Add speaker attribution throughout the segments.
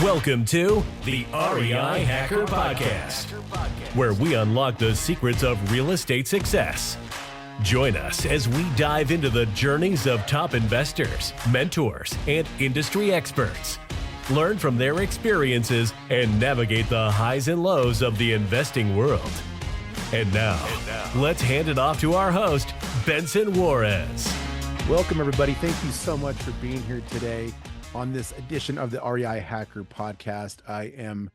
Speaker 1: Welcome to the REI Hacker Podcast, where we unlock the secrets of real estate success. Join us as we dive into the journeys of top investors, mentors, and industry experts. Learn from their experiences and navigate the highs and lows of the investing world. And now, let's hand it off to our host, Benson Juarez.
Speaker 2: Welcome, everybody. Thank you so much for being here today on this edition of the REI Hacker Podcast. I am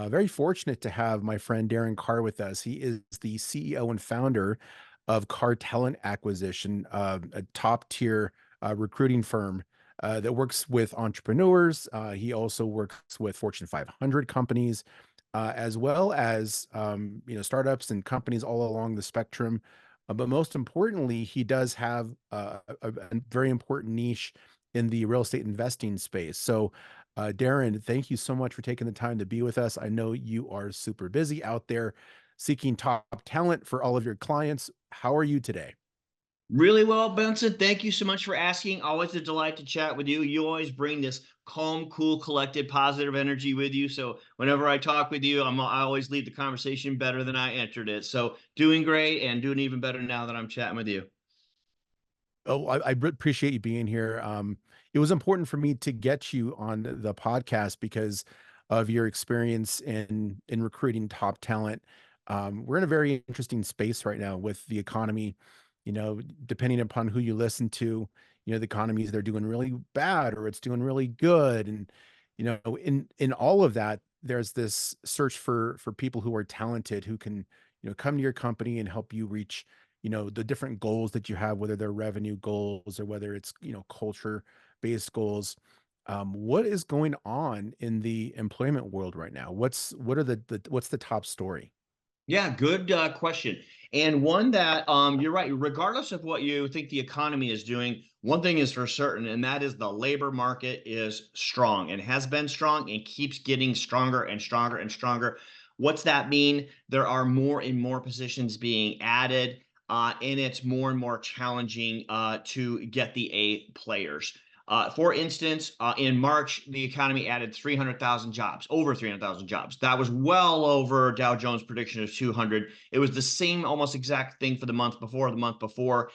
Speaker 2: very fortunate to have my friend Darrin Carr with us. He is the CEO and founder of Carr Talent Acquisition, a top-tier recruiting firm that works with entrepreneurs. He also works with Fortune 500 companies, as well as startups and companies all along the spectrum. But most importantly, he does have a very important niche in the real estate investing space. So, Darrin, thank you so much for taking the time to be with us. I know you are super busy out there seeking top talent for all of your clients. How are you today?
Speaker 3: Really well, Benson. Thank you so much for asking. Always a delight to chat with you. You always bring this calm, cool, collected, positive energy with you. So whenever I talk with you, I always leave the conversation better than I entered it. So doing great and doing even better now that I'm chatting with you.
Speaker 2: Oh, I appreciate you being here. It was important for me to get you on the podcast because of your experience in recruiting top talent. We're in a very interesting space right now with the economy. Depending upon who you listen to, the economy is either doing really bad or it's doing really good. And, in all of that, there's this search for people who are talented, who can, come to your company and help you reach, the different goals that you have, whether they're revenue goals or whether it's, culture-based goals. What is going on in the employment world right now? What's the top story?
Speaker 3: Yeah, good question. And one that you're right, regardless of what you think the economy is doing, one thing is for certain, and that is the labor market is strong and has been strong and keeps getting stronger and stronger and stronger. What's that mean? There are more and more positions being added, and it's more and more challenging to get the A players. For instance, in March, the economy added 300,000 jobs, over 300,000 jobs. That was well over Dow Jones' prediction of 200. It was the same almost exact thing for the month before.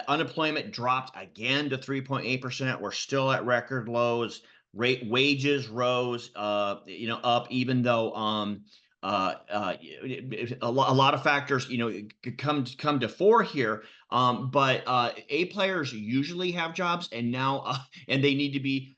Speaker 3: Unemployment dropped again to 3.8%. We're still at record lows. Wages rose, up, even though a lot of factors, come to fore here. But A players usually have jobs, and now and they need to be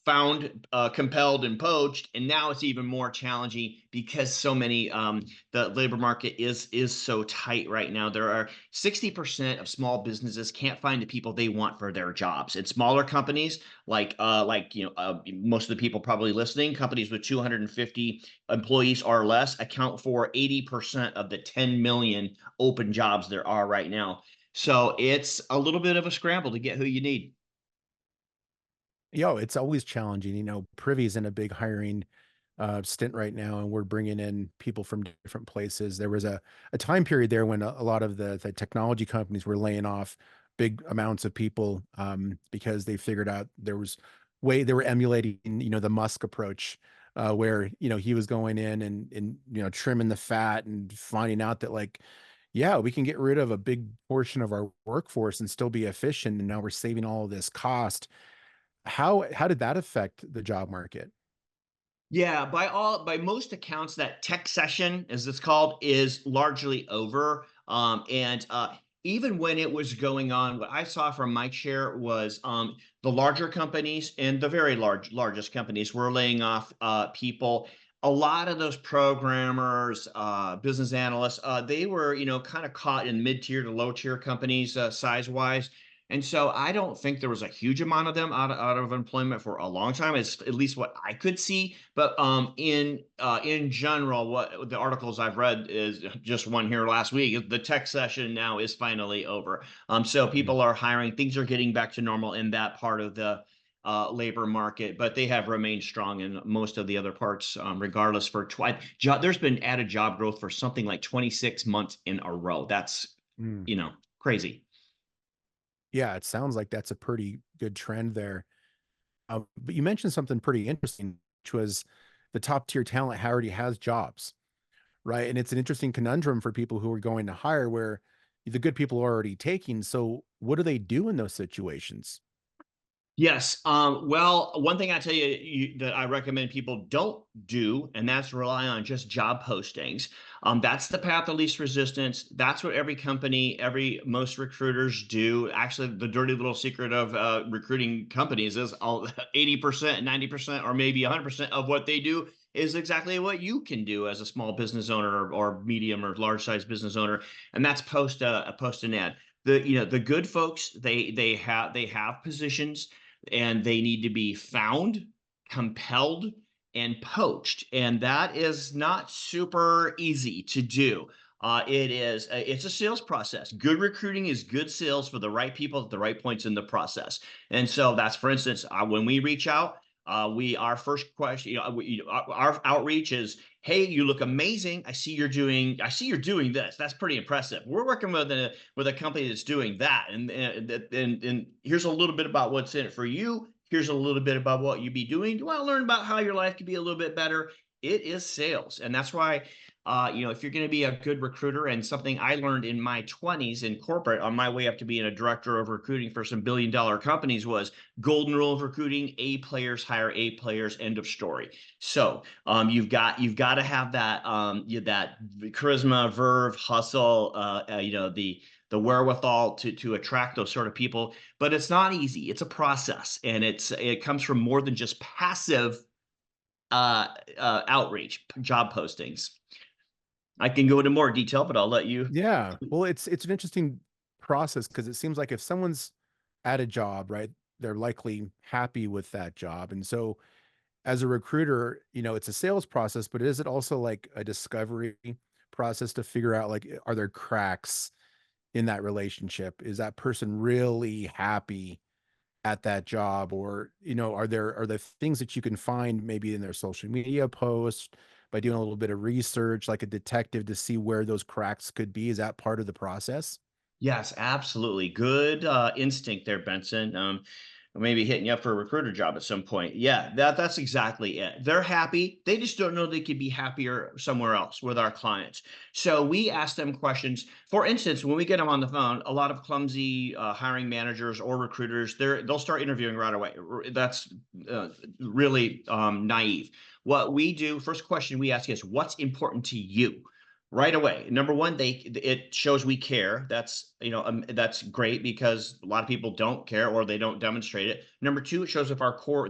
Speaker 3: found, compelled, and poached. And now it's even more challenging because so many the labor market is so tight right now. There are 60% of small businesses can't find the people they want for their jobs. And smaller companies like most of the people probably listening, companies with 250 employees or less account for 80% of the 10 million open jobs there are right now. So it's a little bit of a scramble to get who you need.
Speaker 2: It's always challenging. Privy's in a big hiring stint right now, and we're bringing in people from different places. There was a time period there when a lot of the technology companies were laying off big amounts of people because they figured out they were emulating, the Musk approach, where, he was going in and trimming the fat and finding out that we can get rid of a big portion of our workforce and still be efficient. And now we're saving all of this cost. How did that affect the job market?
Speaker 3: Yeah, by most accounts, that tech session, as it's called, is largely over. And even when it was going on, what I saw from my chair was the larger companies and the very largest companies were laying off people. A lot of those programmers, business analysts, they were kind of caught in mid-tier to low-tier companies size-wise. And so I don't think there was a huge amount of them out of employment for a long time. It's at least what I could see. But in general, what the articles I've read is just one here last week. The tech session now is finally over. So people are hiring. Things are getting back to normal in that part of the labor market, but they have remained strong in most of the other parts, regardless. There's been added job growth for something like 26 months in a row. That's crazy.
Speaker 2: Yeah, it sounds like that's a pretty good trend there. But you mentioned something pretty interesting, which was the top tier talent already has jobs, right? And it's an interesting conundrum for people who are going to hire where the good people are already taking. So what do they do in those situations?
Speaker 3: Yes. Well, one thing I tell you, that I recommend people don't do, and that's rely on just job postings. That's the path of least resistance. That's what every company, most recruiters do. Actually, the dirty little secret of recruiting companies is all 80%, 90%, or maybe 100% of what they do is exactly what you can do as a small business owner or medium or large size business owner, and that's post an ad. The good folks, they have positions, and they need to be found, compelled, and poached. And that is not super easy to do. It's a sales process. Good recruiting is good sales for the right people at the right points in the process. And so that's, for instance, when we reach out, our first question, our outreach is, hey, you look amazing. I see you're doing this. That's pretty impressive. We're working with a company that's doing that. And here's a little bit about what's in it for you. Here's a little bit about what you be doing. Do you want to learn about how your life could be a little bit better? It is sales. And that's why, if you're going to be a good recruiter, and something I learned in my 20s in corporate on my way up to being a director of recruiting for some billion-dollar companies, was golden rule of recruiting: A players hire A players, end of story. So you've got to have that that charisma, verve, hustle, the wherewithal to attract those sort of people. But it's not easy. It's a process, and it comes from more than just passive outreach, job postings. I can go into more detail, but I'll let you.
Speaker 2: Yeah. Well, it's an interesting process because it seems like if someone's at a job, right, they're likely happy with that job. And so as a recruiter, it's a sales process, but is it also like a discovery process to figure out, like, are there cracks in that relationship? Is that person really happy at that job? Or, are there things that you can find maybe in their social media posts by doing a little bit of research, like a detective, to see where those cracks could be? Is that part of the process?
Speaker 3: Yes, absolutely. Good instinct there, Benson. Maybe hitting you up for a recruiter job at some point. Yeah, that's exactly it. They're happy. They just don't know they could be happier somewhere else with our clients. So we ask them questions. For instance, when we get them on the phone, a lot of clumsy hiring managers or recruiters, they'll start interviewing right away. That's really naive. What we do, first question we ask is, what's important to you? Right away. Number one, it shows we care. That's great, because a lot of people don't care, or they don't demonstrate it. Number two, it shows if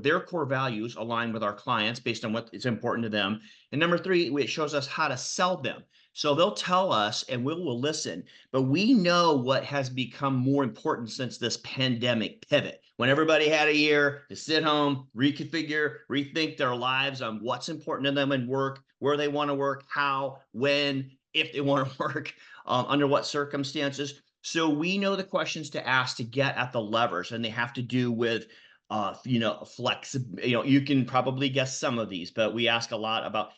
Speaker 3: their core values align with our clients based on what is important to them. And number three, it shows us how to sell them. So they'll tell us, and we will listen. But we know what has become more important since this pandemic pivot, when everybody had a year to sit home, reconfigure, rethink their lives on what's important to them in work, where they want to work, how, when, if they want to work, under what circumstances. So we know the questions to ask to get at the levers, and they have to do with, flex. You can probably guess some of these, but we ask a lot about,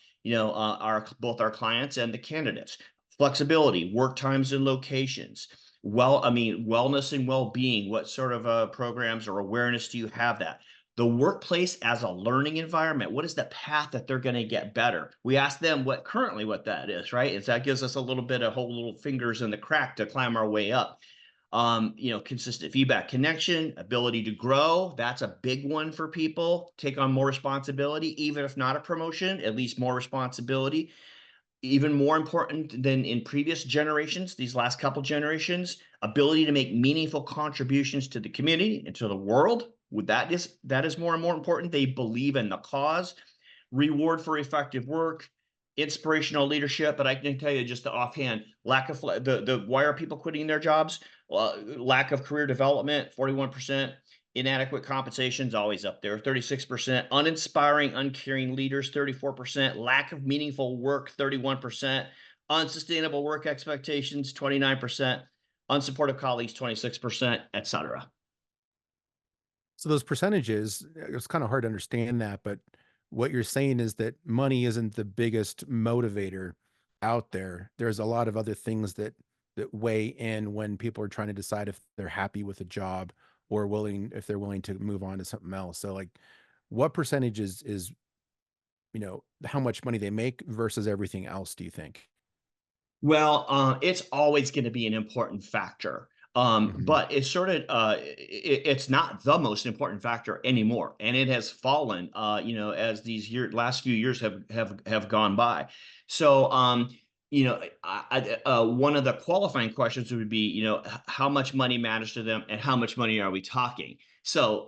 Speaker 3: both our clients and the candidates. Flexibility, work times and locations. Wellness and well-being. What sort of programs or awareness do you have that? The workplace as a learning environment. What is the path that they're going to get better? We ask them what that is, right? And so that gives us a little bit of whole little fingers in the crack to climb our way up. Consistent feedback, connection, ability to grow. That's a big one for people. Take on more responsibility, even if not a promotion, at least more responsibility. Even more important than in previous generations, these last couple generations, ability to make meaningful contributions to the community and to the world. That is more and more important. They believe in the cause. Reward for effective work, inspirational leadership. But I can tell you, just the offhand, lack of why are people quitting their jobs? Lack of career development, 41%. Inadequate compensation is always up there, 36%. Uninspiring, uncaring leaders, 34%. Lack of meaningful work, 31%. Unsustainable work expectations, 29%. Unsupportive colleagues, 26%, etc.
Speaker 2: So those percentages, it's kind of hard to understand that, but what you're saying is that money isn't the biggest motivator out there. There's a lot of other things that weigh in when people are trying to decide if they're happy with a job or if they're willing to move on to something else. So like what percentage is, how much money they make versus everything else, do you think?
Speaker 3: Well, it's always going to be an important factor.
Speaker 2: Hmm.
Speaker 3: But it's sort of it's not the most important factor anymore, and it has fallen. As these last few years have gone by. So, one of the qualifying questions would be, how much money matters to them, and how much money are we talking? So,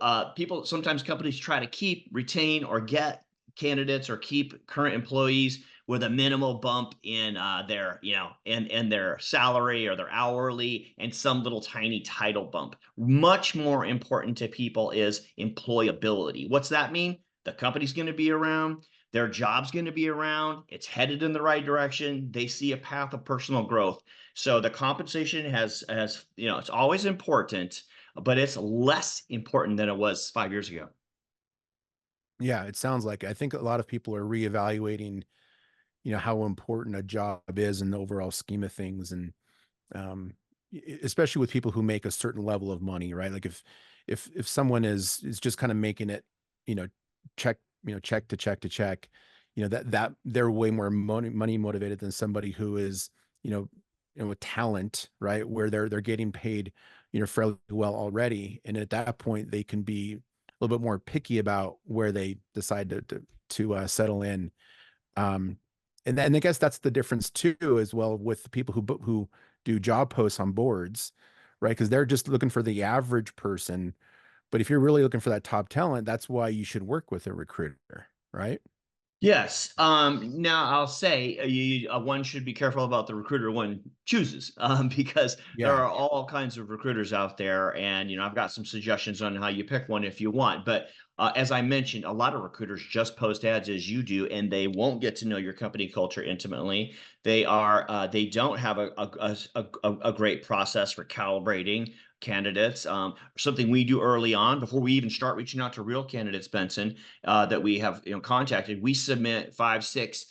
Speaker 3: companies try to retain, or get candidates, or keep current employees with a minimal bump in their, in their salary or their hourly, and some little tiny title bump. Much more important to people is employability. What's that mean? The company's going to be around, their job's going to be around, it's headed in the right direction, they see a path of personal growth. So the compensation has it's always important, but it's less important than it was 5 years ago.
Speaker 2: Yeah, it sounds like, I think a lot of people are reevaluating, how important a job is in the overall scheme of things. And um, especially with people who make a certain level of money, right? Like if someone is just kind of making it, you know, check, check to check to check, that they're way more money motivated than somebody who is, you know, with talent, right? Where they're getting paid, fairly well already, and at that point they can be a little bit more picky about where they decide to settle in. um, and I guess that's the difference too, as well, with the people who do job posts on boards, right? Because they're just looking for the average person. But if you're really looking for that top talent, that's why you should work with a recruiter, right?
Speaker 3: Yes. Now I'll say, one should be careful about the recruiter one chooses, because there
Speaker 2: Yeah.
Speaker 3: are all kinds of recruiters out there, and I've got some suggestions on how you pick one if you want. But as I mentioned, a lot of recruiters just post ads as you do, and they won't get to know your company culture intimately. They don't have a great process for calibrating candidates. Something we do early on before we even start reaching out to real candidates, Benson, that we have contacted, we submit 5, 6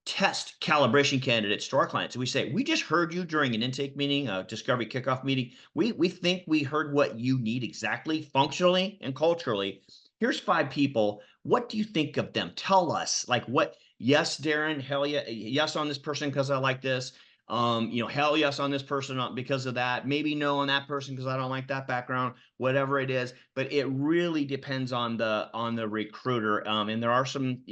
Speaker 3: test calibration candidates to our clients. We say, we just heard you during an intake meeting, a discovery kickoff meeting. We think we heard what you need exactly, functionally and culturally. Here's 5 people. What do you think of them? Tell us, like, what? Yes, Darrin, hell yeah, yes on this person because I like this. Hell yes on this person because of that. Maybe no on that person because I don't like that background. Whatever it is, but it really depends on the recruiter. And there are some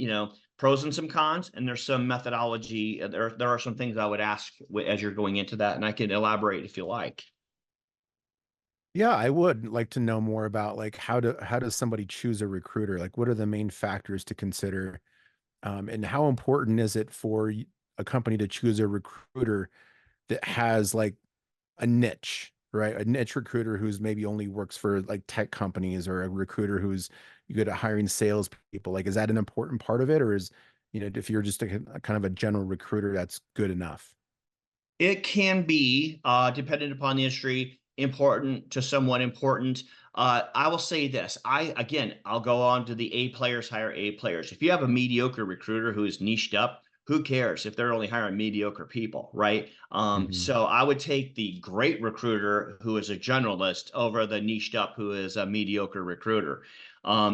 Speaker 3: pros and some cons, and there's some methodology. There are some things I would ask as you're going into that, and I can elaborate if you like.
Speaker 2: Yeah, I would like to know more about, like, how does somebody choose a recruiter? Like, what are the main factors to consider? And how important is it for a company to choose a recruiter that has like a niche, right? A niche recruiter who's maybe only works for like tech companies, or a recruiter who's good at hiring salespeople. Like, is that an important part of it? Or is, if you're just a kind of a general recruiter, that's good enough?
Speaker 3: It can be, dependent upon the industry, important to somewhat important. I will say this. I'll go on to the A players hire A players. If you have a mediocre recruiter who is niched up, who cares if they're only hiring mediocre people, right?
Speaker 2: Hmm.
Speaker 3: So I would take the great recruiter who is a generalist over the niched up who is a mediocre recruiter.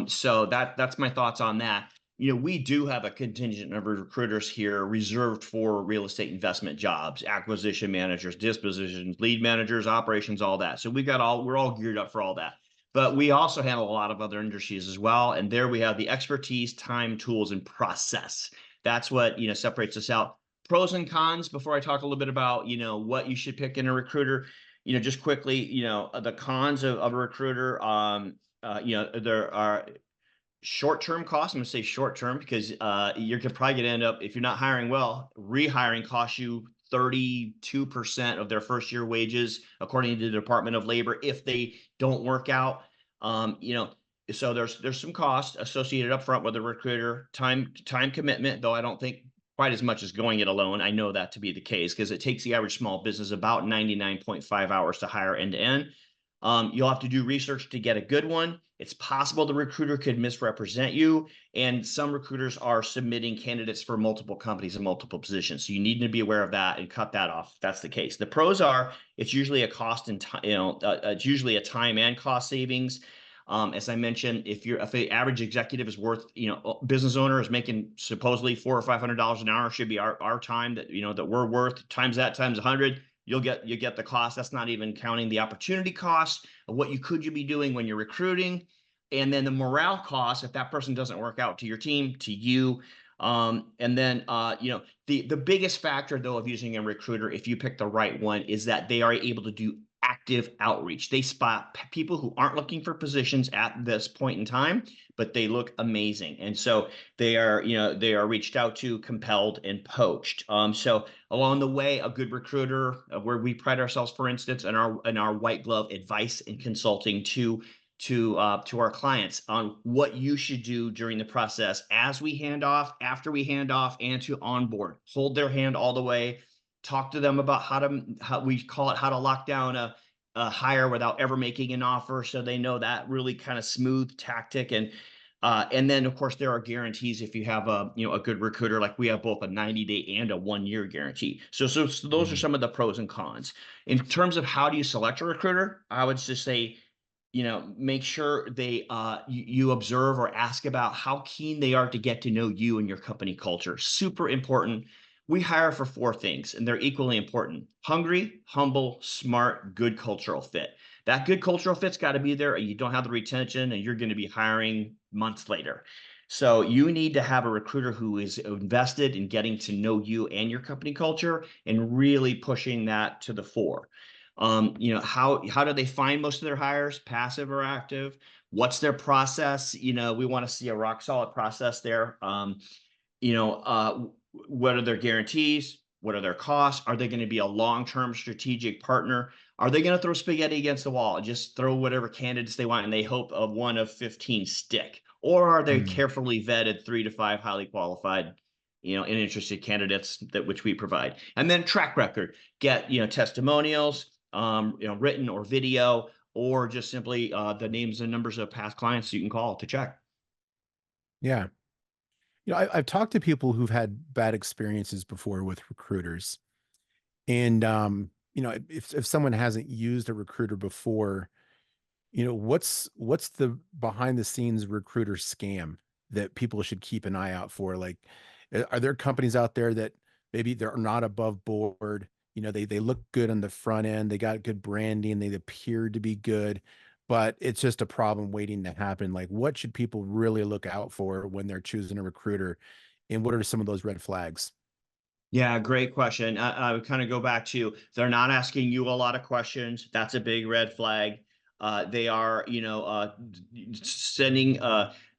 Speaker 3: So that's my thoughts on that. We do have a contingent number of recruiters here reserved for real estate investment jobs, acquisition managers, dispositions, lead managers, operations, all that. So we're all geared up for all that. But we also handle a lot of other industries as well. And there we have the expertise, time, tools, and process. That's what, separates us out. Pros and cons before I talk a little bit about, what you should pick in a recruiter. Just quickly, the cons of a recruiter. There are short-term costs. I'm going to say short-term because you're probably going to end up, if you're not hiring well, rehiring costs you 32% of their first year wages, according to the Department of Labor, if they don't work out. So there's some cost associated up front with the recruiter, time commitment, though I don't think quite as much as going it alone. I know that to be the case because it takes the average small business about 99.5 hours to hire end to end. You'll have to do research to get a good one. It's possible the recruiter could misrepresent you, and some recruiters are submitting candidates for multiple companies and multiple positions. So you need to be aware of that and cut that off if that's the case. The pros are it's usually a cost and time, it's usually a time and cost savings. As I mentioned, if the average executive is worth, business owner is making supposedly $400 or $500 an hour, should be our time that that we're worth, times that times 100. You get the cost. That's not even counting the opportunity cost of what you be doing when you're recruiting, and then the morale cost if that person doesn't work out to your team, to you. And then the biggest factor though of using a recruiter, if you pick the right one, is that they are able to do active outreach. They spot people who aren't looking for positions at this point in time, but they look amazing, and so they are reached out to, compelled, and poached. So along the way, a good recruiter, where we pride ourselves, for instance, in our white glove advice and consulting to our clients on what you should do during the process, as we hand off, after we hand off, and to onboard. Hold their hand all the way. Talk to them about how to lock down a hire without ever making an offer, so they know that really kind of smooth tactic. And then of course there are guarantees if you have a good recruiter. Like we have both a 90-day and a 1-year guarantee. So those are some of the pros and cons. In terms of how do you select a recruiter, I would just say, make sure you observe or ask about how keen they are to get to know you and your company culture. Super important. We hire for 4 things, and they're equally important: hungry, humble, smart, good cultural fit. That good cultural fit's got to be there, or you don't have the retention, and you're going to be hiring months later. So you need to have a recruiter who is invested in getting to know you and your company culture and really pushing that to the fore. How do they find most of their hires, passive or active? What's their process? We want to see a rock solid process there. What are their guarantees? What are their costs? Are they going to be a long-term strategic partner? Are they going to throw spaghetti against the wall, just throw whatever candidates they want, and they hope of one of 15 stick? Or are they carefully vetted 3 to 5 highly qualified, and interested candidates which we provide? And then track record, get, testimonials, written or video, or just simply the names and numbers of past clients you can call to check.
Speaker 2: Yeah. I've talked to people who've had bad experiences before with recruiters. And, if someone hasn't used a recruiter before, what's the behind the scenes recruiter scam that people should keep an eye out for? Like, are there companies out there that maybe they're not above board? They look good on the front end. They got good branding. They appear to be good, but it's just a problem waiting to happen. Like, what should people really look out for when they're choosing a recruiter? And what are some of those red flags?
Speaker 3: Yeah, great question. I would kind of go back to, they're not asking you a lot of questions. That's a big red flag. They are, sending,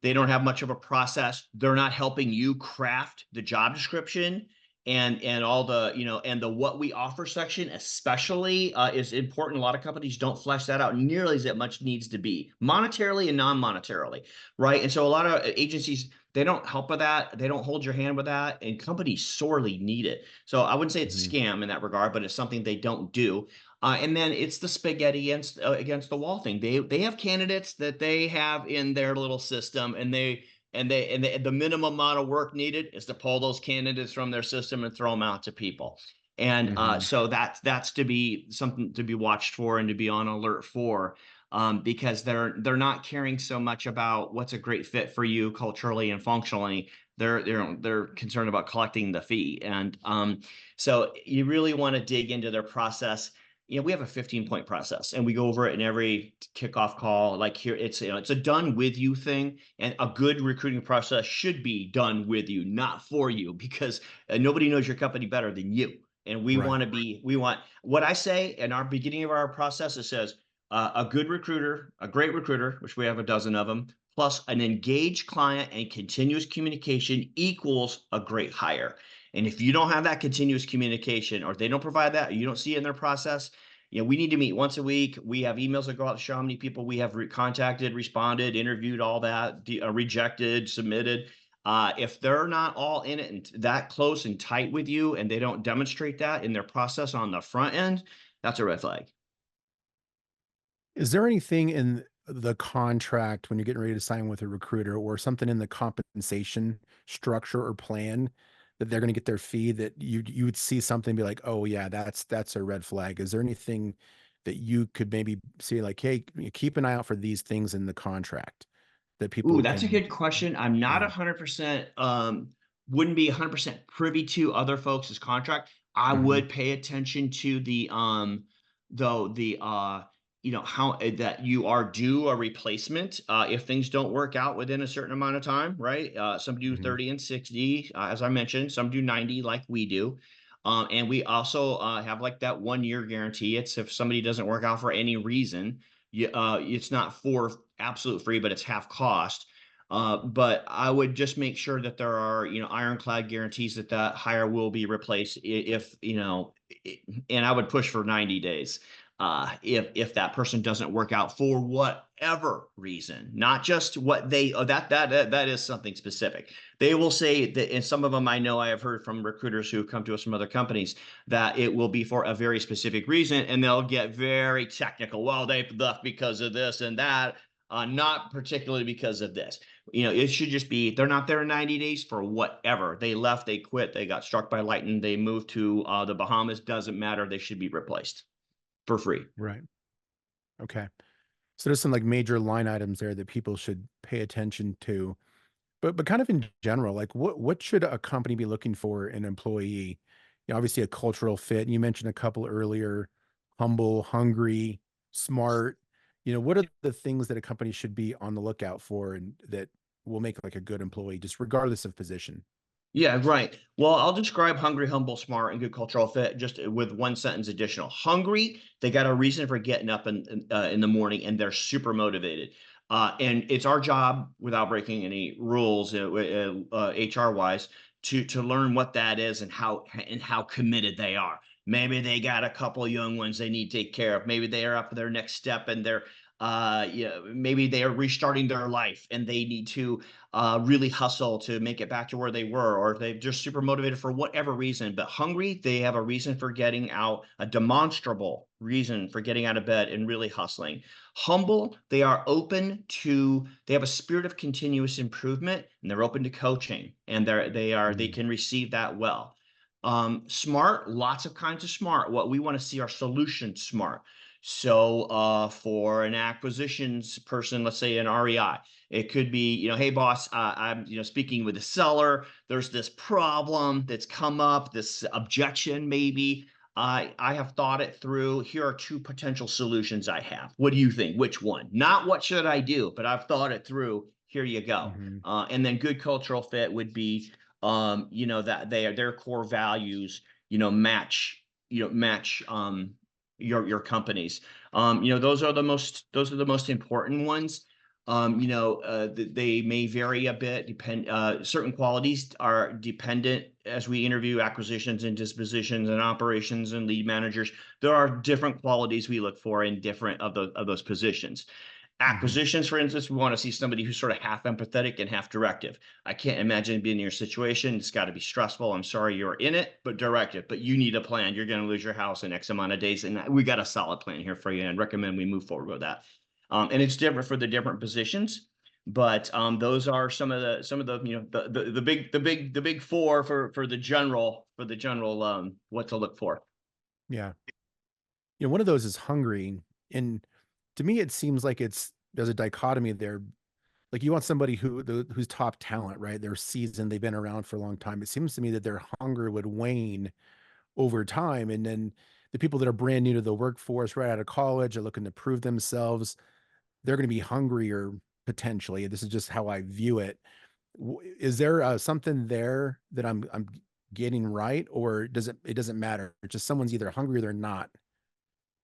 Speaker 3: they don't have much of a process. They're not helping you craft the job description, and all the, and the what we offer section especially is important. A lot of companies don't flesh that out nearly as much needs to be, monetarily and non-monetarily, right? And so a lot of agencies, they don't help with that. They don't hold your hand with that, and companies sorely need it. So I wouldn't say it's a scam in that regard, but it's something they don't do. And then it's the spaghetti against the wall thing. They have candidates that they have in their little system, and the minimum amount of work needed is to pull those candidates from their system and throw them out to people. And so that's to be something to be watched for and to be on alert for. Because they're not caring so much about what's a great fit for you culturally and functionally. They're concerned about collecting the fee. And so you really want to dig into their process. We have a 15-point process, and we go over it in every kickoff call. Like here, it's a done with you thing, and a good recruiting process should be done with you, not for you, because nobody knows your company better than you. And we want what I say in our beginning of our process. It says, a good recruiter, a great recruiter, which we have a dozen of them, plus an engaged client and continuous communication equals a great hire. And if you don't have that continuous communication, or they don't provide that, or you don't see it in their process, we need to meet once a week. We have emails that go out to show how many people we have contacted, responded, interviewed, all that, rejected, submitted. If they're not all in it and that close and tight with you, and they don't demonstrate that in their process on the front end, that's a red flag.
Speaker 2: Is there anything in the contract when you're getting ready to sign with a recruiter, or something in the compensation structure or plan that they're going to get their fee, that you would see something and be like, oh yeah, that's a red flag? Is there anything that you could maybe say like, hey, keep an eye out for these things in the contract that
Speaker 3: Ooh,
Speaker 2: people
Speaker 3: that's a
Speaker 2: can,
Speaker 3: good question. I'm not
Speaker 2: yeah.
Speaker 3: 100%, wouldn't be 100% privy to other folks' contract. I
Speaker 2: Hmm.
Speaker 3: would pay attention to though how that you are due a replacement if things don't work out within a certain amount of time, right? Some do
Speaker 2: Hmm.
Speaker 3: 30 and 60, as I mentioned, some do 90 like we do. And we also have like that 1 year guarantee. It's if somebody doesn't work out for any reason, it's not for absolute free, but it's half cost. But I would just make sure that there are, ironclad guarantees that that hire will be replaced if, and I would push for 90 days. If that person doesn't work out for whatever reason, not just what they, that is something specific. They will say that, and some of them I know I have heard from recruiters who come to us from other companies, that it will be for a very specific reason, and they'll get very technical. Well, they left because of this and that, not particularly because of this. It should just be they're not there in 90 days for whatever. They left, they quit, they got struck by lightning, they moved to the Bahamas. Doesn't matter. They should be replaced for free.
Speaker 2: Right. Okay. So there's some like major line items there that people should pay attention to. But kind of in general, like what should a company be looking for in an employee? Obviously a cultural fit. And you mentioned a couple earlier: humble, hungry, smart. What are the things that a company should be on the lookout for, and that will make like a good employee, just regardless of position?
Speaker 3: Yeah, right. Well, I'll describe hungry, humble, smart, and good cultural fit just with one sentence additional. Hungry, they got a reason for getting up in the morning, and they're super motivated. And it's our job, without breaking any rules, HR wise, to learn what that is and how committed they are. Maybe they got a couple young ones they need to take care of. Maybe they are up for their next step, and maybe they are restarting their life, and they need to really hustle to make it back to where they were, or they're just super motivated for whatever reason. But hungry, they have a reason for getting out, a demonstrable reason for getting out of bed and really hustling. Humble, they are they have a spirit of continuous improvement, and they're open to coaching, and they
Speaker 2: Mm.
Speaker 3: can receive that well. Smart, lots of kinds of smart. What we want to see are solution smart. So for an acquisitions person, let's say an REI, it could be, hey boss, I'm, speaking with the seller. There's this problem that's come up, this objection maybe. I have thought it through. Here are two potential solutions I have. What do you think? Which one? Not what should I do, but I've thought it through. Here you go.
Speaker 2: Hmm.
Speaker 3: And then good cultural fit would be, that their core values, match your companies. Those are the most important ones. They may vary a bit. Certain qualities are dependent as we interview acquisitions and dispositions and operations and lead managers. There are different qualities we look for in different of those positions.
Speaker 2: Hmm.
Speaker 3: Acquisitions, for instance, we want to see somebody who's sort of half empathetic and half directive. I can't imagine being in your situation. It's got to be stressful. I'm sorry you're in it, but directive. But you need a plan. You're going to lose your house in X amount of days, and we got a solid plan here for you, and recommend we move forward with that. And it's different for the different positions, but those are some of the the big four for the general what to look for.
Speaker 2: Yeah. One of those is hungry. And to me, it seems like there's a dichotomy there. Like you want somebody who's top talent, right? They're seasoned, they've been around for a long time. It seems to me that their hunger would wane over time. And then the people that are brand new to the workforce, right out of college, are looking to prove themselves, they're going to be hungrier potentially. This is just how I view it. Is there something there that I'm getting right, or it doesn't matter? It's just someone's either hungry or they're not.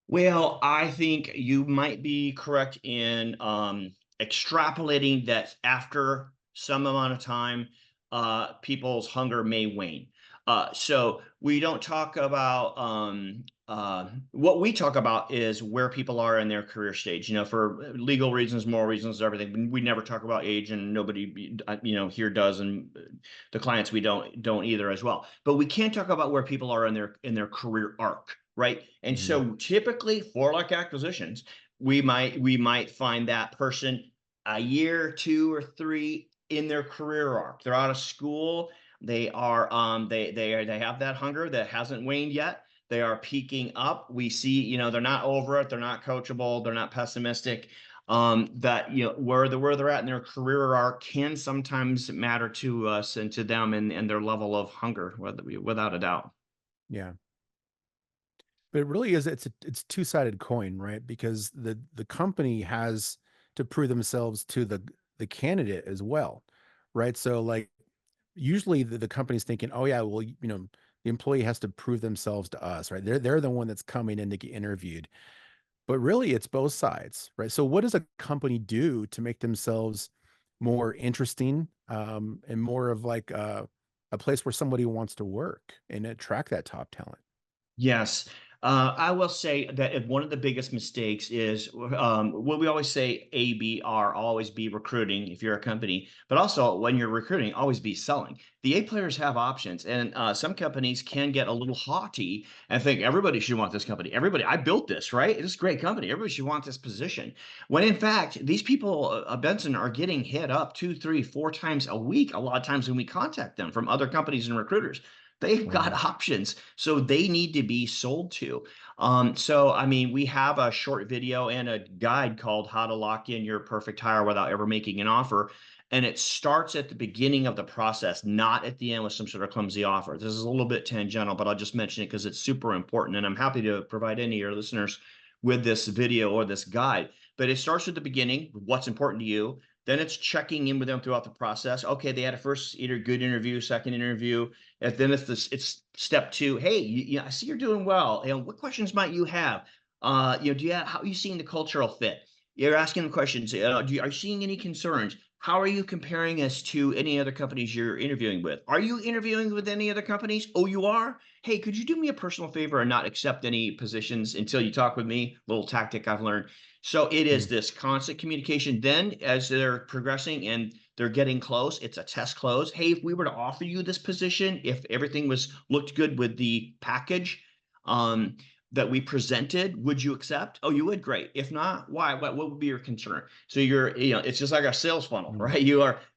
Speaker 3: Well, I think you might be correct in extrapolating that after some amount of time, people's hunger may wane. So we don't talk about what we talk about is where people are in their career stage. For legal reasons, moral reasons, everything. We never talk about age, and nobody, here does, and the clients we don't either as well. But we can talk about where people are in their career arc. Right. And
Speaker 2: Mhm.
Speaker 3: so typically for like acquisitions, we might find that person a year, 2 or 3 in their career arc. They're out of school. They are they have that hunger that hasn't waned yet. They are peaking up. We see, they're not over it. They're not coachable. They're not pessimistic. That where they're at in their career arc can sometimes matter to us and to them and their level of hunger, without a doubt.
Speaker 2: Yeah. But it really is, it's two-sided coin, right? Because the company has to prove themselves to the candidate as well, right? So like usually the company's thinking, oh yeah, well, the employee has to prove themselves to us, right? They're the one that's coming in to get interviewed. But really it's both sides, right? So what does a company do to make themselves more interesting, and more of like a place where somebody wants to work and attract that top talent?
Speaker 3: Yes. I will say that one of the biggest mistakes is what we always say, ABR, always be recruiting if you're a company, but also when you're recruiting, always be selling. The A players have options, and some companies can get a little haughty and think everybody should want this company. Everybody, I built this, right? This is a great company. Everybody should want this position. When in fact, these people, Benson, are getting hit up 2, 3, 4 times a week, a lot of times when we contact them from other companies and recruiters. They've got
Speaker 2: Wow.
Speaker 3: options, so they need to be sold to. So I mean, we have a short video and a guide called How to Lock in Your Perfect Hire Without Ever Making an Offer. And it starts at the beginning of the process, not at the end with some sort of clumsy offer. This is a little bit tangential, but I'll just mention it because it's super important. And I'm happy to provide any of your listeners with this video or this guide. But it starts at the beginning, what's important to you. Then it's checking in with them throughout the process. Okay, they had a first either good interview, second interview, and then it's step two. Hey, I see you're doing well. What questions might you have? How are you seeing the cultural fit? You're asking the questions. Are you seeing any concerns? How are you comparing us to any other companies you're interviewing with? Are you interviewing with any other companies? Oh, you are? Hey, could you do me a personal favor and not accept any positions until you talk with me? Little tactic I've learned. So it is
Speaker 2: Mm.
Speaker 3: this constant communication. Then, as they're progressing and they're getting close, it's a test close. Hey, if we were to offer you this position, if everything looked good with the package um, that we presented, would you accept? Oh, you would. Great. If not, why? What would be your concern? So it's just like our sales funnel,
Speaker 2: Mm.
Speaker 3: right?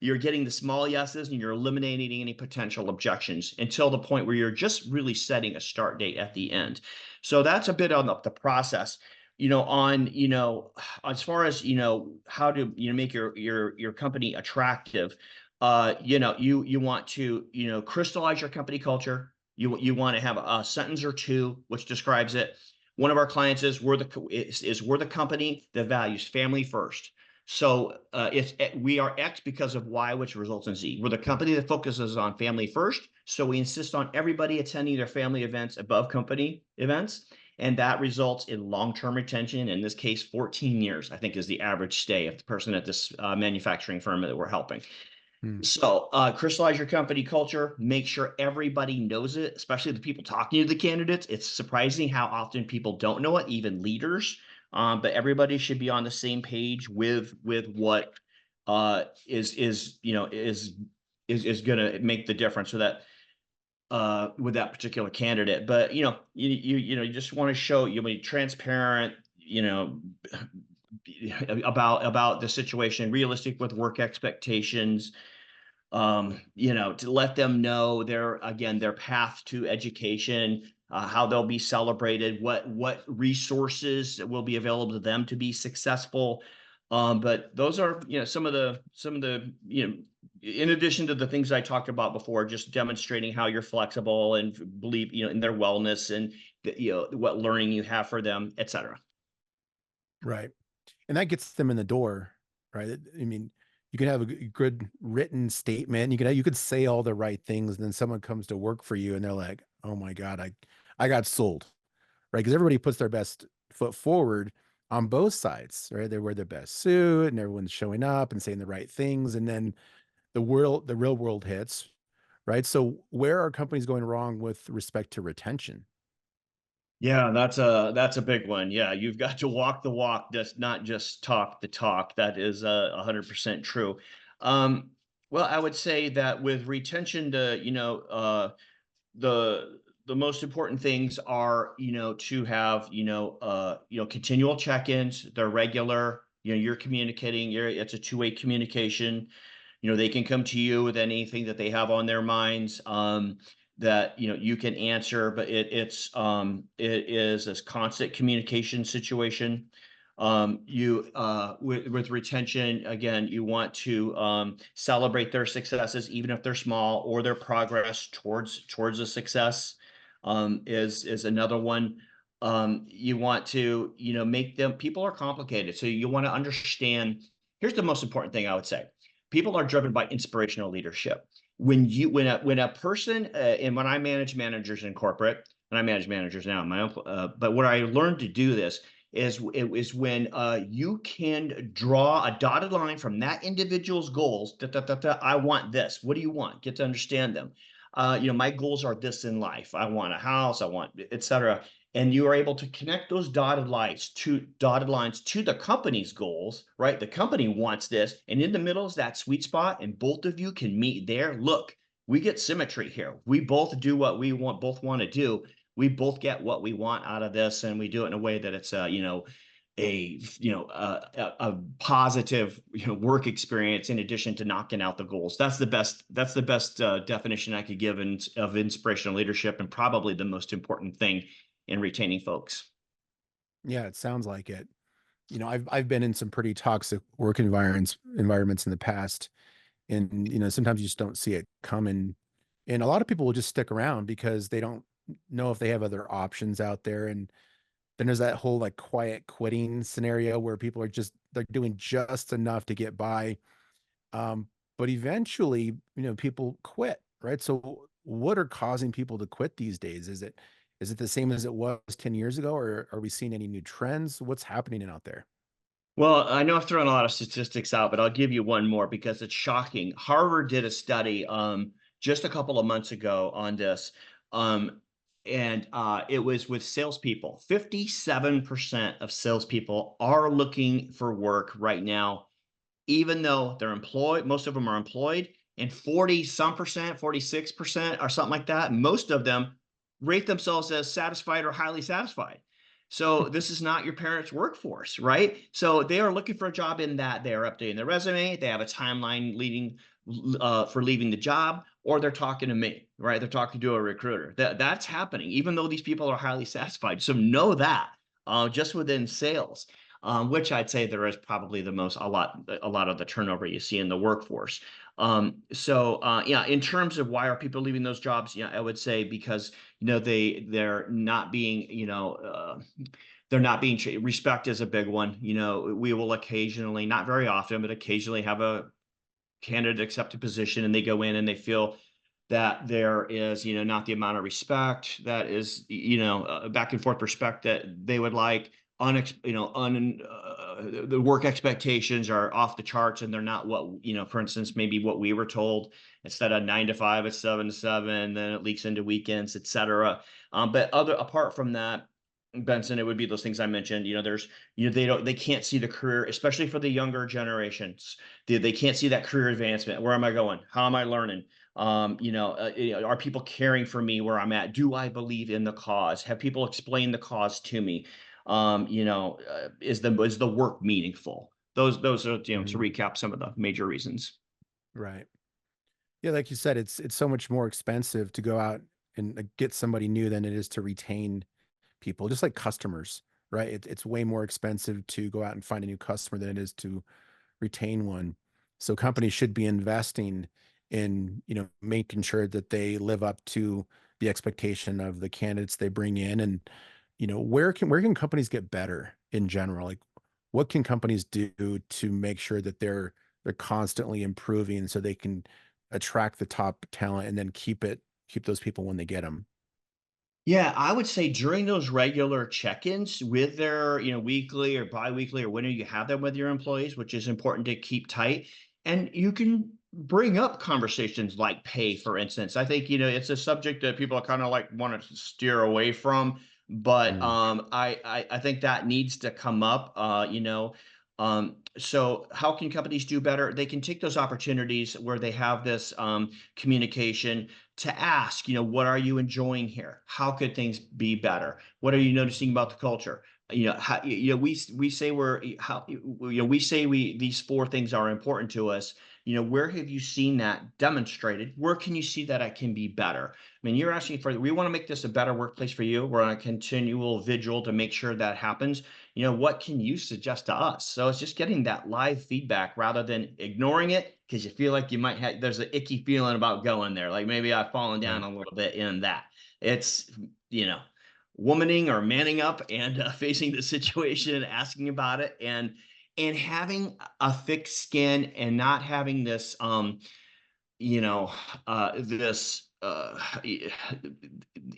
Speaker 3: You're getting the small yeses and you're eliminating any potential objections until the point where you're just really setting a start date at the end. So that's a bit on the process. As far as how to make your company attractive. You want to crystallize your company culture. You want to have a sentence or two which describes it. One of our clients is we're the company that values family first. So we are X because of Y, which results in Z. We're the company that focuses on family first, so we insist on everybody attending their family events above company events. And that results in long-term retention. In this case, 14 years, I think, is the average stay of the person at this manufacturing firm that we're helping.
Speaker 2: Mm.
Speaker 3: So crystallize your company culture, make sure everybody knows it, especially the people talking to the candidates. It's surprising how often people don't know it, even leaders. But everybody should be on the same page with what is going to make the difference so that with that particular candidate. But you just want to show you be transparent, about the situation, realistic with work expectations, to let them know their path to education, how they'll be celebrated, what resources will be available to them to be successful. But those are some of the in addition to the things I talked about before, just demonstrating how you're flexible and believe in their wellness and what learning you have for them, etc.
Speaker 2: Right. And that gets them in the door, right? I mean, you can have a good written statement. You could say all the right things, and then someone comes to work for you, and they're like, "Oh my God, I got sold," right? Because everybody puts their best foot forward on both sides, right? They wear their best suit, and everyone's showing up and saying the right things, and then the real world hits, right? So where are companies going wrong with respect to retention?
Speaker 3: Yeah, that's a big one. Yeah, you've got to walk the walk, just not just talk the talk. That is 100% true. Well, I would say that with retention, the the most important things are, to have, continual check-ins. They're regular. You're communicating. It's a two-way communication. They can come to you with anything that they have on their minds, that you can answer. But it is this constant communication situation. With retention, again, you want to celebrate their successes, even if they're small, or their progress towards a success, is another one. You want to make them, people are complicated, so you want to understand. Here's the most important thing I would say: people are driven by inspirational leadership. When a person, and when I manage managers in corporate, and I manage managers now in my own, but what I learned to do this is when you can draw a dotted line from that individual's goals. I want this. What do you want? Get to understand them. My goals are this in life. I want a house. I want, etc. And you are able to connect those dotted lines to the company's goals, right? The company wants this, and in the middle is that sweet spot, and both of you can meet there. Look, we get symmetry here. We both do what we both want to do. We both get what we want out of this, and we do it in a way that it's a positive work experience, in addition to knocking out the goals. That's the best definition I could give of inspirational leadership, and probably the most important thing in retaining folks.
Speaker 2: Yeah, it sounds like it. I've been in some pretty toxic work environments in the past, and sometimes you just don't see it coming. And a lot of people will just stick around because they don't know if they have other options out there. And then there's that whole like quiet quitting scenario where people they're doing just enough to get by. But eventually, people quit, right? So what are causing people to quit these days? Is it the same as it was 10 years ago, or are we seeing any new trends? What's happening out there?
Speaker 3: Well, I know I've thrown a lot of statistics out, but I'll give you one more because it's shocking. Harvard did a study just a couple of months ago on this, and it was with salespeople. 57% of salespeople are looking for work right now, even though they're employed. Most of them are employed, and 40-some%, 46% or something like that, most of them rate themselves as satisfied or highly satisfied. So this is not your parents' workforce, right? So they are looking for a job in that they are updating their resume. They have a timeline for leaving the job, or they're talking to me, right? They're talking to a recruiter. That's happening, even though these people are highly satisfied. So know that just within sales, which I'd say there is probably a lot of the turnover you see in the workforce. In terms of why are people leaving those jobs, I would say because they're not being respect is a big one. We will occasionally, not very often, but occasionally have a candidate accept a position, and they go in and they feel that there is not the amount of respect that is back and forth respect that they would like. The work expectations are off the charts, and they're not what for instance, maybe what we were told. Instead of 9 to 5, it's 7 to 7, then it leaks into weekends, etc. But apart from that, Benson, it would be those things I mentioned. They can't see the career, especially for the younger generations. They can't see that career advancement. Where am I going? How am I learning? Are people caring for me where I'm at? Do I believe in the cause? Have people explained the cause to me? Is the work meaningful? Those are, to recap some of the major reasons.
Speaker 2: Right. Yeah, like you said, it's so much more expensive to go out and get somebody new than it is to retain people, just like customers, right? It's way more expensive to go out and find a new customer than it is to retain one. So companies should be investing in, making sure that they live up to the expectation of the candidates they bring in. And, where can companies get better in general? Like, what can companies do to make sure that they're constantly improving so they can attract the top talent and then keep those people when they get them?
Speaker 3: Yeah, I would say during those regular check-ins with their, weekly or biweekly or whenever you have them with your employees, which is important to keep tight. And you can bring up conversations like pay, for instance. I think, it's a subject that people kind of like want to steer away from, but I think that needs to come up, so how can companies do better? They can take those opportunities where they have this communication to ask, what are you enjoying here? How could things be better? What are you noticing about the culture? How, we say we say these four things are important to us. Where have you seen that demonstrated? Where can you see that it can be better? I mean, you're asking for, we want to make this a better workplace for you. We're on a continual vigil to make sure that happens. What can you suggest to us? So it's just getting that live feedback rather than ignoring it because you feel like you might have, there's an icky feeling about going there. Like maybe I've fallen down
Speaker 2: Right.
Speaker 3: a little bit in that. It's, womaning or manning up and facing the situation, asking about it, and having a thick skin and not having this this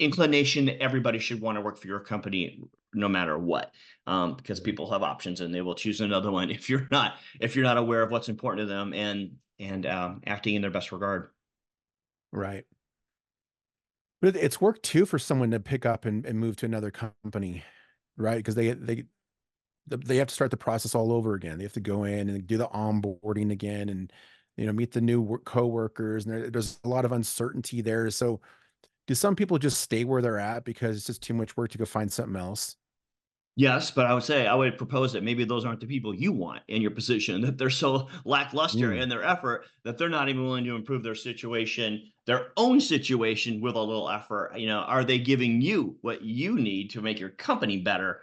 Speaker 3: inclination that everybody should want to work for your company no matter what, because people have options and they will choose another one if you're not aware of what's important to them and acting in their best regard.
Speaker 2: Right. But it's work too for someone to pick up and move to another company, right? Because they have to start the process all over again. They have to go in and do the onboarding again, and meet the new coworkers. And there's a lot of uncertainty there. So, do some people just stay where they're at because it's just too much work to go find something else?
Speaker 3: Yes, but I would propose that maybe those aren't the people you want in your position, that they're so lackluster
Speaker 2: Mm,
Speaker 3: in their effort that they're not even willing to improve their own situation with a little effort. Are they giving you what you need to make your company better?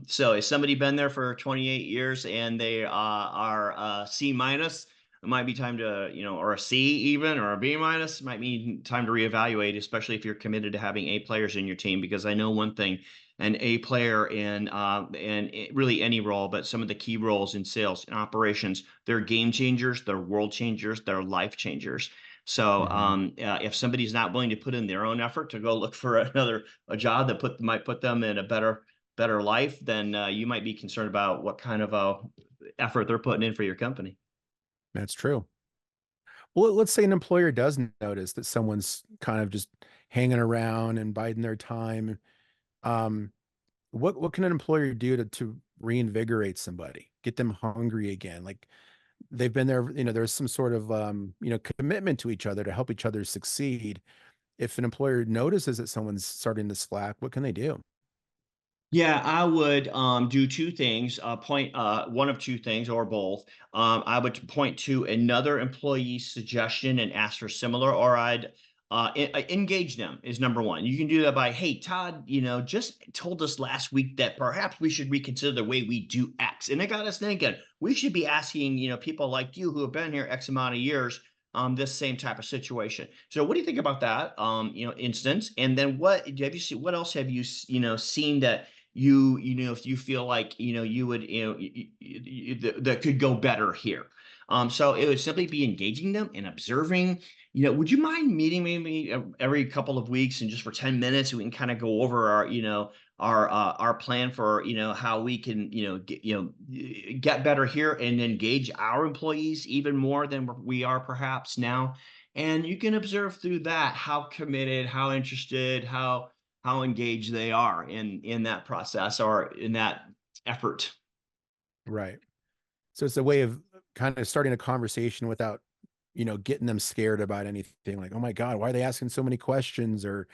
Speaker 3: So is somebody been there for 28 years and they are C minus? It might be time to, or a C even, or a B minus, might be time to reevaluate, especially if you're committed to having A players in your team. Because I know one thing, an A player in really any role, but some of the key roles in sales and operations, they're game changers, they're world changers, they're life changers. So
Speaker 2: mhm.
Speaker 3: if somebody's not willing to put in their own effort to go look for a job that might put them in a better life, then you might be concerned about what kind of effort they're putting in for your company.
Speaker 2: That's true. Well, let's say an employer does notice that someone's kind of just hanging around and biding their time. Um, what can an employer do to reinvigorate somebody, get them hungry again? Like they've been there, there's some sort of commitment to each other to help each other succeed. If an employer notices that someone's starting to slack, what can they do?
Speaker 3: Yeah, I would do two things. Point one of two things or both. I would point to another employee's suggestion and ask for similar, or I'd engage them is number one. You can do that by, hey, Todd, just told us last week that perhaps we should reconsider the way we do X, and it got us thinking. We should be asking, people like you who have been here X amount of years, this same type of situation. So, what do you think about that, instance? And then what else have you, seen that if you feel like you would that could go better here. So it would simply be engaging them and observing. Would you mind meeting maybe every couple of weeks and just for 10 minutes we can kind of go over our plan for how we can get better here and engage our employees even more than we are perhaps now. And you can observe through that how committed, how interested, how engaged they are in that process or in that effort.
Speaker 2: Right. So it's a way of kind of starting a conversation without, getting them scared about anything, like, oh my God, why are they asking so many questions? Or,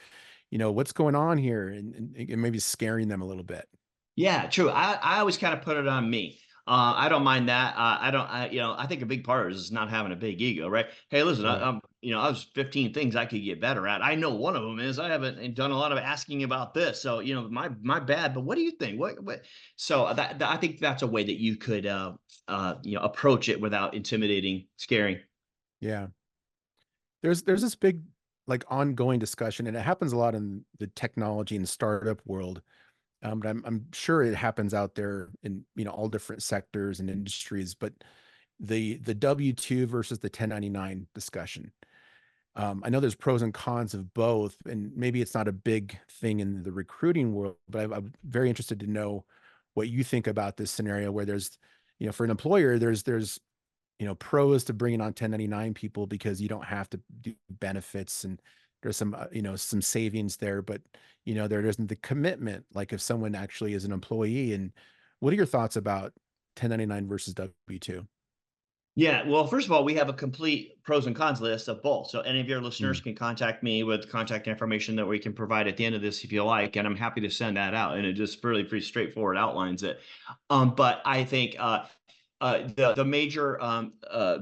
Speaker 2: what's going on here? And maybe scaring them a little bit.
Speaker 3: Yeah, true. I always kind of put it on me. I don't mind that. I don't. I think a big part of it is not having a big ego, right? Hey, listen,
Speaker 2: Right.
Speaker 3: I was 15 things I could get better at. I know one of them is I haven't done a lot of asking about this. So, my bad. But what do you think? What? So I think that's a way that you could, approach it without intimidating, scaring.
Speaker 2: Yeah. There's this big, like, ongoing discussion, and it happens a lot in the technology and startup world. But I'm sure it happens out there in, all different sectors and industries, but the W-2 versus the 1099 discussion. I know there's pros and cons of both, and maybe it's not a big thing in the recruiting world, but I'm very interested to know what you think about this scenario where there's, for an employer, there's pros to bringing on 1099 people because you don't have to do benefits, and there's some, some savings there, but, there isn't the commitment, like if someone actually is an employee. And what are your thoughts about 1099 versus W-2?
Speaker 3: Yeah, well, first of all, we have a complete pros and cons list of both. So any of your listeners
Speaker 2: Mm.
Speaker 3: can contact me with contact information that we can provide at the end of this if you like, and I'm happy to send that out. And it just really pretty straightforward outlines it. But I think the major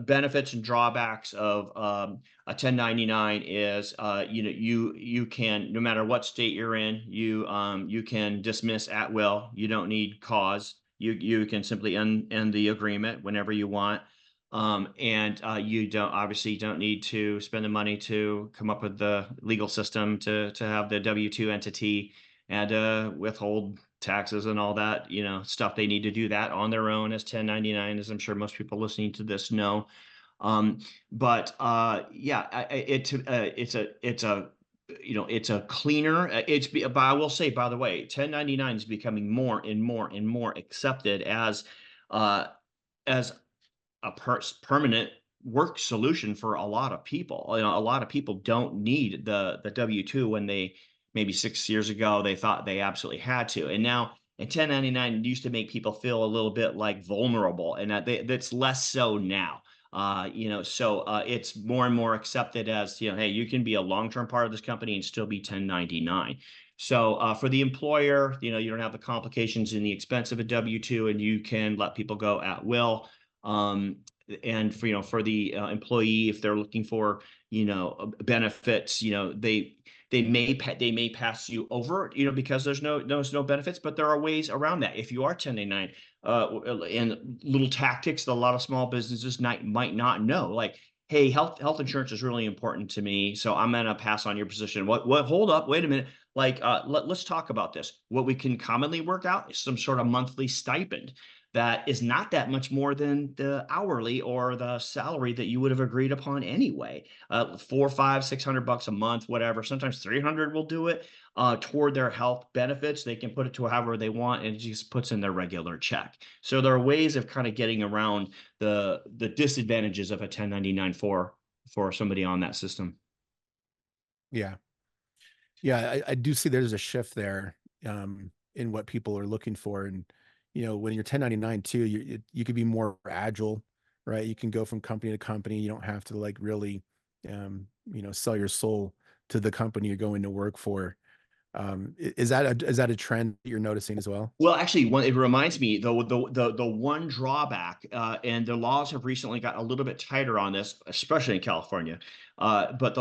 Speaker 3: benefits and drawbacks of a 1099 is you can, no matter what state you're in, you can dismiss at will. You don't need cause. You can simply end the agreement whenever you want. And you don't need to spend the money to come up with the legal system to have the W-2 entity and withhold taxes and all that, stuff. They need to do that on their own as 1099, as I'm sure most people listening to this know. But yeah, it's a cleaner. But I will say, by the way, 1099 is becoming more and more and more accepted uh, as a permanent work solution for a lot of people. A lot of people don't need the W-2 when they maybe 6 years ago they thought they absolutely had to, and now and 1099 used to make people feel a little bit like vulnerable, and that's less so now. It's more and more accepted as, hey, you can be a long-term part of this company and still be 1099. So for the employer, you don't have the complications and the expense of a W-2, and you can let people go at will. um, and for the employee, if they're looking for benefits, they may pass you over, because there's no benefits, but there are ways around that if you are 1099. And little tactics that a lot of small businesses might not know, like, hey, health insurance is really important to me, so I'm gonna pass on your position. What hold up, wait a minute. Like, let's talk about this. What we can commonly work out is some sort of monthly stipend that is not that much more than the hourly or the salary that you would have agreed upon anyway. 4, 5, $600 a month, whatever. Sometimes 300 will do it toward their health benefits. They can put it to however they want, and it just puts in their regular check. So there are ways of kind of getting around the disadvantages of a 1099 for somebody on that system.
Speaker 2: Yeah. Yeah, I do see there's a shift there in what people are looking for. And, when you're 1099 too, you could be more agile, right? You can go from company to company. You don't have to like really, sell your soul to the company you're going to work for. Is that a trend that you're noticing as well?
Speaker 3: Well, actually, it reminds me, the one drawback, and the laws have recently got a little bit tighter on this, especially in California. But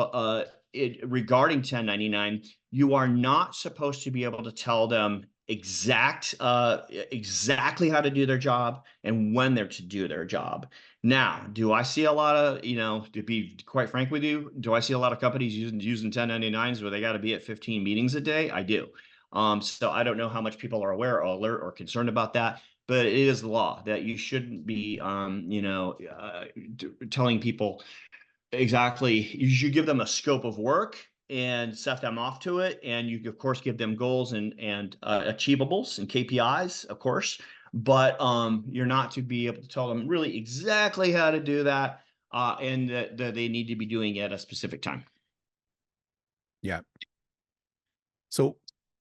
Speaker 3: regarding 1099, you are not supposed to be able to tell them exactly how to do their job and when they're to do their job. Now, do I see a lot of, to be quite frank with you, do I see a lot of companies using 1099s where they got to be at 15 meetings a day? I do. So I don't know how much people are aware or alert or concerned about that, but it is the law that you shouldn't be, telling people exactly. You should give them a scope of work and set them off to it, and you of course give them goals and achievables and KPIs, of course. But you're not to be able to tell them really exactly how to do that, and that they need to be doing it at a specific time.
Speaker 2: Yeah. So,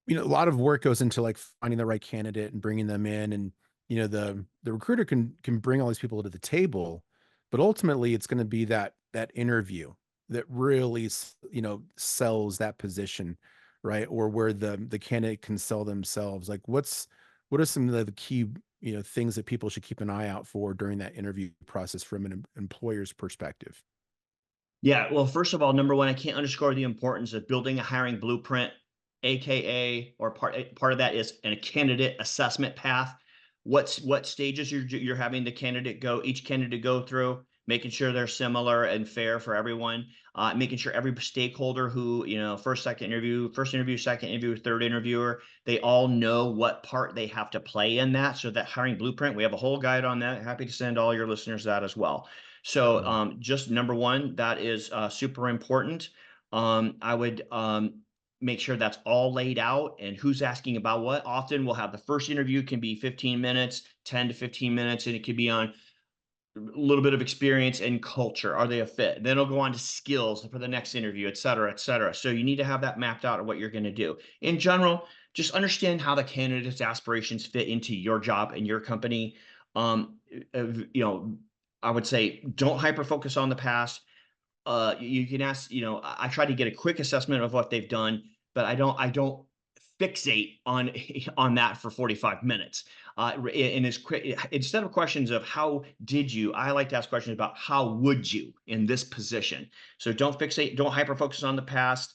Speaker 2: a lot of work goes into like finding the right candidate and bringing them in, and the recruiter can bring all these people to the table, but ultimately it's going to be that interview that really sells that position, right? Or where the candidate can sell themselves. Like, what are some of the key things that people should keep an eye out for during that interview process from an employer's perspective?
Speaker 3: Yeah, well, first of all, number one, I can't underscore the importance of building a hiring blueprint, aka, or part of that is a candidate assessment path. What stages you're having each candidate go through, making sure they're similar and fair for everyone, making sure every stakeholder who, first interview, second interview, third interviewer, they all know what part they have to play in that. So that hiring blueprint, we have a whole guide on that. Happy to send all your listeners that as well. So
Speaker 2: Mm.
Speaker 3: just number one, that is super important. I would make sure that's all laid out and who's asking about what. Often we'll have the first interview can be 15 minutes, 10 to 15 minutes, and it could be on a little bit of experience and culture. Are they a fit? Then it'll go on to skills for the next interview, et cetera, et cetera. So you need to have that mapped out of what you're going to do. In general, just understand how the candidate's aspirations fit into your job and your company. Um, you know, I would say don't hyper focus on the past. You can ask, I try to get a quick assessment of what they've done, but I don't fixate on on that for 45 minutes. And it's quick, instead of questions of how did you, I like to ask questions about how would you in this position. So don't fixate, don't hyper focus on the past.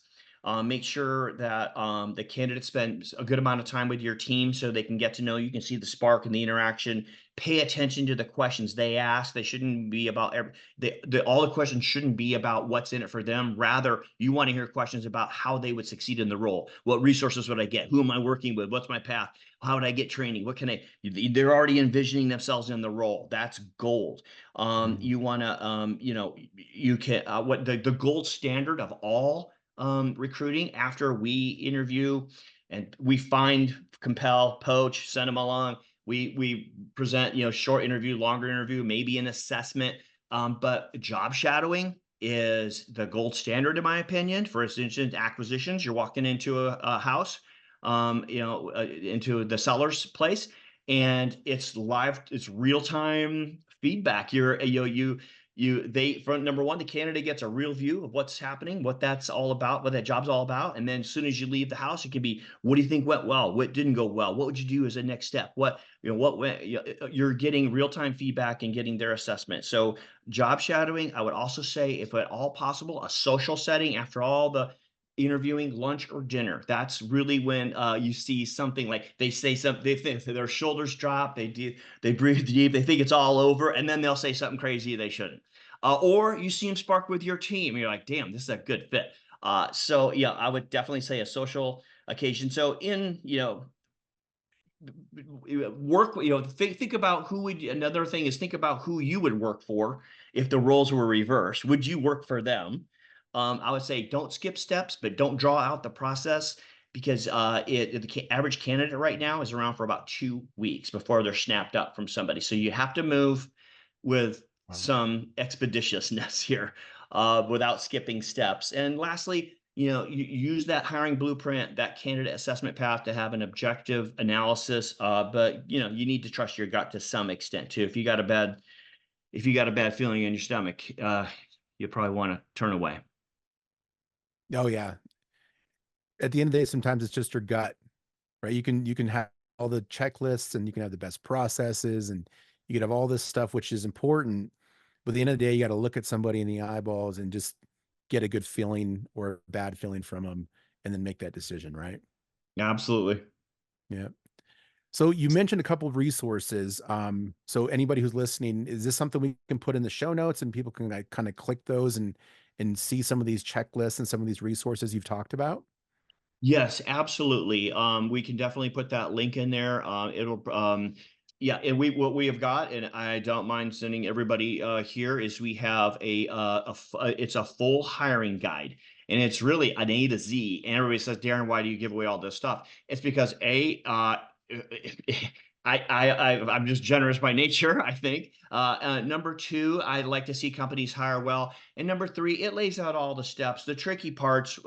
Speaker 3: Make sure that the candidate spends a good amount of time with your team so they can get to know you, can see the spark and the interaction. Pay attention to the questions they ask. They shouldn't be about all the questions shouldn't be about what's in it for them. Rather, you want to hear questions about how they would succeed in the role. What resources would I get? Who am I working with? What's my path? How would I get training? What can I? They're already envisioning themselves in the role. That's gold.
Speaker 2: Mhm.
Speaker 3: You want to, you can what the gold standard of all recruiting after we interview and we find, compel, poach, send them along. We present, short interview, longer interview, maybe an assessment. But job shadowing is the gold standard, in my opinion. For instance, acquisitions, you're walking into a house, into the seller's place, and it's live, it's real time feedback. From number one, the candidate gets a real view of what's happening, what that's all about, what that job's all about. And then as soon as you leave the house, it can be, what do you think went well? What didn't go well? What would you do as a next step? What went, you're getting real-time feedback and getting their assessment. So job shadowing, I would also say, if at all possible, a social setting after all the interviewing, lunch or dinner. That's really when you see something like they say something, they think their shoulders drop, they breathe deep, they think it's all over, and then they'll say something crazy they shouldn't. Or you see them spark with your team, and you're like, damn, this is a good fit. So yeah, I would definitely say a social occasion. So in, work, think about who would, another thing is think about who you would work for if the roles were reversed. Would you work for them? I would say don't skip steps, but don't draw out the process, because the average candidate right now is around for about 2 weeks before they're snapped up from somebody. So you have to move with
Speaker 2: Wow.
Speaker 3: some expeditiousness here, without skipping steps. And lastly, you use that hiring blueprint, that candidate assessment path to have an objective analysis. But you need to trust your gut to some extent too. If you got a bad feeling in your stomach, you probably want to turn away.
Speaker 2: Oh yeah. At the end of the day, sometimes it's just your gut, right? You can have all the checklists and you can have the best processes and you can have all this stuff, which is important. But at the end of the day, you got to look at somebody in the eyeballs and just get a good feeling or a bad feeling from them and then make that decision, right?
Speaker 3: Absolutely.
Speaker 2: Yeah. So you mentioned a couple of resources. So anybody who's listening, is this something we can put in the show notes and people can like kind of click those and see some of these checklists and some of these resources you've talked about?
Speaker 3: Yes, absolutely. We can definitely put that link in there. Yeah, and what we have got, and I don't mind sending everybody here, is we have it's a full hiring guide, and it's really an A to Z. And everybody says, Darren, why do you give away all this stuff? It's because I'm just generous by nature, I think. Number two, I like to see companies hire well, and number three, it lays out all the steps, the tricky parts,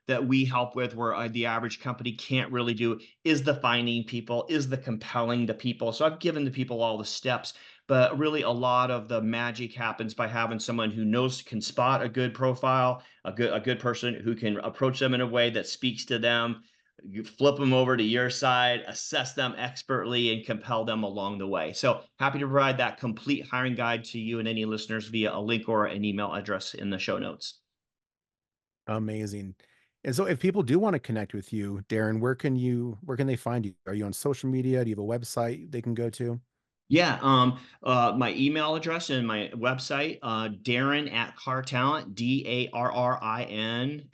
Speaker 3: that we help with, where the average company can't really do, is the finding people, is the compelling the people. So I've given the people all the steps, but really a lot of the magic happens by having someone who knows, can spot a good profile, a good person who can approach them in a way that speaks to them. You flip them over to your side, assess them expertly, and compel them along the way. So happy to provide that complete hiring guide to you and any listeners via a link or an email address in the show notes.
Speaker 2: Amazing. And so if people do want to connect with you, Darren, where can they find you? Are you on social media? Do you have a website they can go to?
Speaker 3: Yeah, my email address and my website, Darrin at Carr Talent, Darrin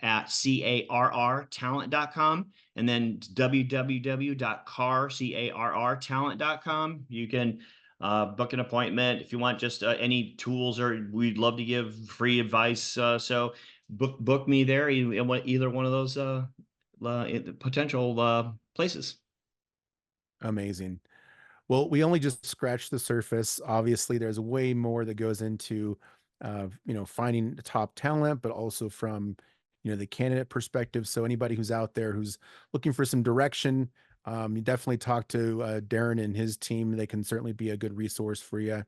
Speaker 3: at CARR talent.com, and then www.carrtalent.com. You can book an appointment if you want, just any tools, or we'd love to give free advice. So book me there, either one of those potential places.
Speaker 2: Amazing. Well, we only just scratched the surface. Obviously, there's way more that goes into, finding the top talent, but also from, the candidate perspective. So anybody who's out there who's looking for some direction, you definitely talk to Darren and his team. They can certainly be a good resource for you.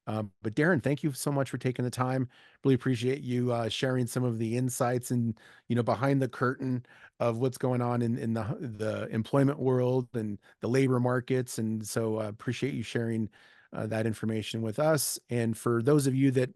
Speaker 2: But Darrin, thank you so much for taking the time. Really appreciate you sharing some of the insights and, behind the curtain of what's going on in the employment world and the labor markets. And so appreciate you sharing that information with us. And for those of you that,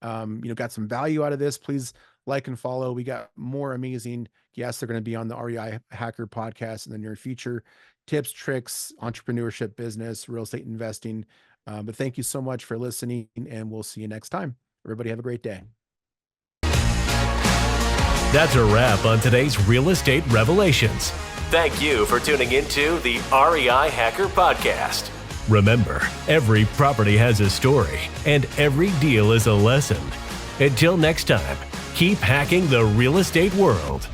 Speaker 2: got some value out of this, please like and follow. We got more amazing guests. They're going to be on the REI Hacker podcast in the near future. Tips, tricks, entrepreneurship, business, real estate investing. But thank you so much for listening, and we'll see you next time. Everybody have a great day.
Speaker 1: That's a wrap on today's Real Estate Revelations. Thank you for tuning into the REI Hacker Podcast. Remember, every property has a story, and every deal is a lesson. Until next time, keep hacking the real estate world.